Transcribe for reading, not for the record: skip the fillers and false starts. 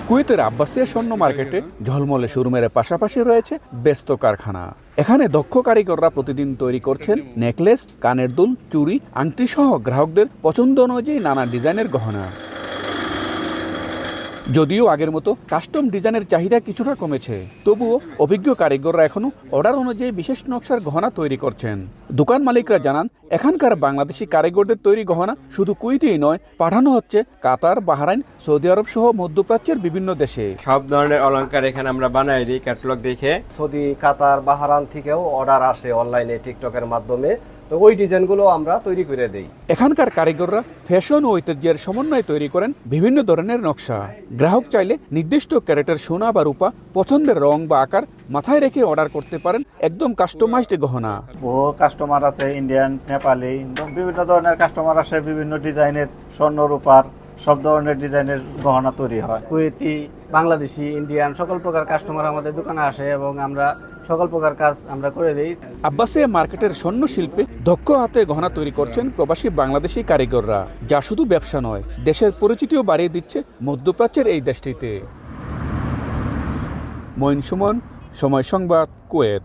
কুয়েতের আব্বাসিয়া স্বর্ণ মার্কেটে ঝলমলে শোরুমের পাশাপাশি রয়েছে ব্যস্ত কারখানা। এখানে দক্ষ কারিগররা প্রতিদিন তৈরি করছেন নেকলেস, কানের দুল, চুড়ি, আংটি সহ গ্রাহকদের পছন্দ অনুযায়ী নানা ডিজাইনের গহনা। যদিও আগের মতো কাস্টম ডিজাইনের চাহিদা কিছুটা কমেছে, তবুও অভিজ্ঞ কারিগররা এখনো অর্ডার অনুযায়ী বিশেষ নকশার গহনা তৈরি করছেন। দোকান মালিকরা জানান, এখানকার বাংলাদেশি কারিগরদের তৈরি গহনা শুধু কুয়েতেই নয়, পাঠানো হচ্ছে কাতার, বাহরাইন, সৌদি আরব সহ মধ্যপ্রাচ্যের বিভিন্ন দেশে। সব ধরনের অলংকার এখানে আমরা বানাই দিই ক্যাটালগ দেখে। সৌদি, কাতার, বাহরাইন থেকেও অর্ডার আসে অনলাইনে, টিকটকের মাধ্যমে। তো ওই ডিজাইনগুলো আমরা তৈরি করে দেই। এখানকার কারিগররা ফ্যাশন ও ঐতিহ্যের সমন্বয়ে তৈরি করেন বিভিন্ন ধরনের নকশা। গ্রাহক চাইলে নির্দিষ্ট ক্যারেটের সোনা বা রূপা পছন্দের রং বা আকার মাথায় রেখে অর্ডার করতে পারেন একদম কাস্টমাইজড গহনা। বহু কাস্টমার আছে, ইন্ডিয়ান, নেপালি, বিভিন্ন ধরনের কাস্টমার আসে। বিভিন্ন ডিজাইনের স্বর্ণ, রূপার সব ধরনের ডিজাইনের গহনা তৈরি হয়। কুয়েতি, বাংলাদেশি, ইন্ডিয়ান সকল প্রকার কাস্টমার আমাদের দোকানে আসে এবং আমরা সকল প্রকার কাজ আমরা করে দিই। আব্বাসিয়া মার্কেটের স্বর্ণ শিল্পে দক্ষ হাতে গহনা তৈরি করছেন প্রবাসী বাংলাদেশি কারিগররা, যা শুধু ব্যবসা নয়, দেশের পরিচিতিও বাড়িয়ে দিচ্ছে মধ্যপ্রাচ্যের এই দেশটিতে। মঈন সুমন, সময় সংবাদ, কুয়েত।